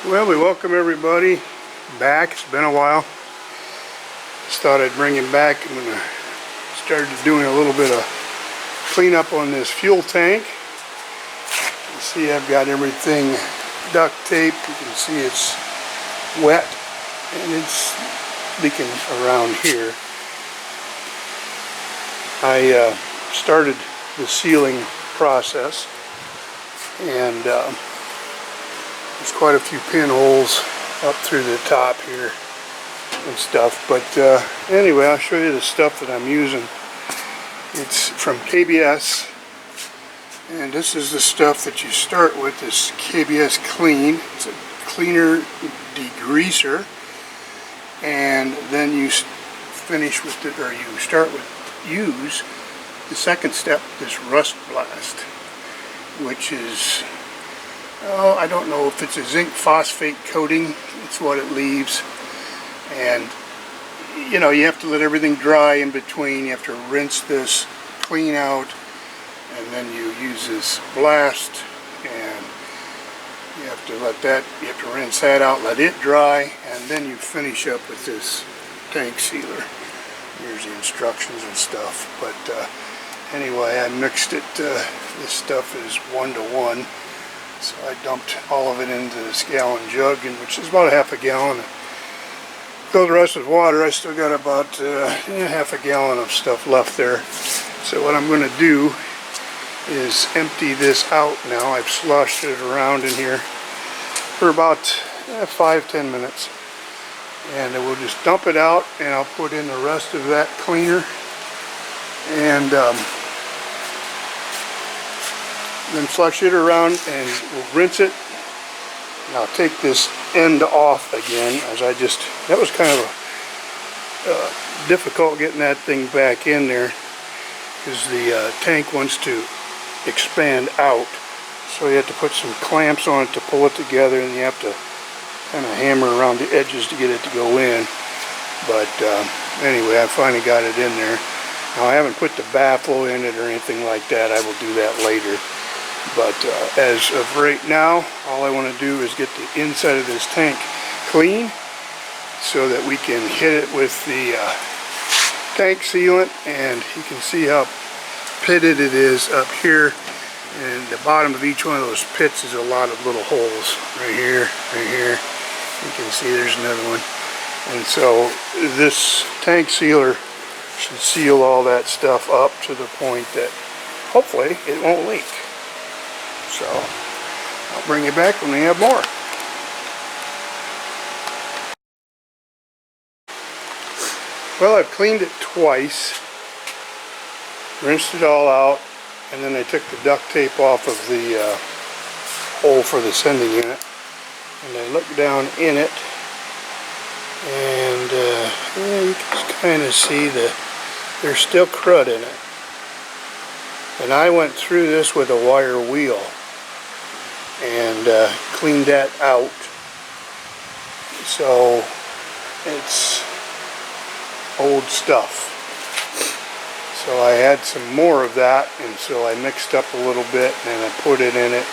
Well, we welcome everybody back. It's been a while. Just thought I'd bring him back when I started doing a little bit of cleanup on this fuel tank. You see I've got everything duct taped. You can see it's wet and it's leaking around here. I started the sealing process, and there's quite a few pinholes up through the top here and stuff, but anyway, I'll show you the stuff that I'm using. It's from KBS, and this is the stuff that you start with, this KBS Clean. It's a cleaner degreaser, and then you finish with it, or you start with use the second step, this Rust Blast, which is, oh, I don't know if it's a zinc phosphate coating. It's what it leaves, and you know, you have to let everything dry in between. You have to rinse this clean out, and then you use this blast, and you have to let that, you have to rinse that out, let it dry, and then you finish up with this tank sealer. Here's the instructions and stuff, but anyway, I mixed it. This stuff is 1-to-1, so I dumped all of it into this gallon jug, which is about a half a gallon. Filled the rest with water. I still got about half a gallon of stuff left there. So what I'm going to do is empty this out now. I've sloshed it around in here for about 5-10 minutes. And we'll just dump it out, and I'll put in the rest of that cleaner, and then flush it around, and we'll rinse it. And I'll take this end off again, as that was kind of difficult getting that thing back in there, because the tank wants to expand out, so you have to put some clamps on it to pull it together, and you have to kind of hammer around the edges to get it to go in. But anyway, I finally got it in there. Now, I haven't put the baffle in it or anything like that. I will do that later. But as of right now, all I want to do is get the inside of this tank clean, so that we can hit it with the tank sealant. And you can see how pitted it is up here, and the bottom of each one of those pits is a lot of little holes. Right here, right here. You can see there's another one. And so this tank sealer should seal all that stuff up to the point that hopefully it won't leak. So I'll bring you back when we have more. Well, I've cleaned it twice, rinsed it all out, and then I took the duct tape off of the hole for the sending unit, and I looked down in it, and yeah, you can kind of see there's still crud in it. And I went through this with a wire wheel and cleaned that out. So it's old stuff. So I had some more of that, and so I mixed up a little bit, and I put it in it,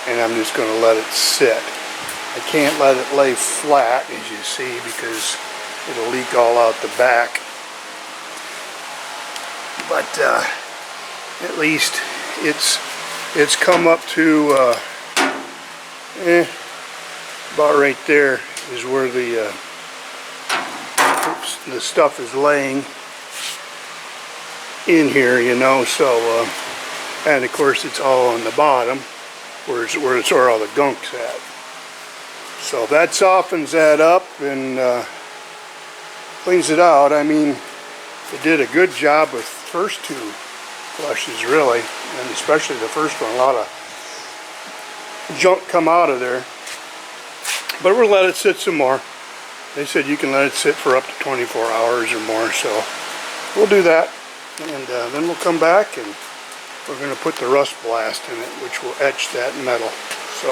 and I'm just going to let it sit. I can't let it lay flat, as you see, because it'll leak all out the back. But at least it's come up to about right there is where the stuff is laying in here, you know. So and of course it's all on the bottom where all the gunk's at. So that softens that up and cleans it out. I mean, it did a good job with the first two flushes, really, and especially the first one. A lot of junk come out of there. But we'll let it sit some more. They said you can let it sit for up to 24 hours or more, so we'll do that. And then we'll come back, and we're going to put the Rust Blast in it, which will etch that metal. So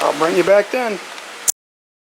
I'll bring you back then.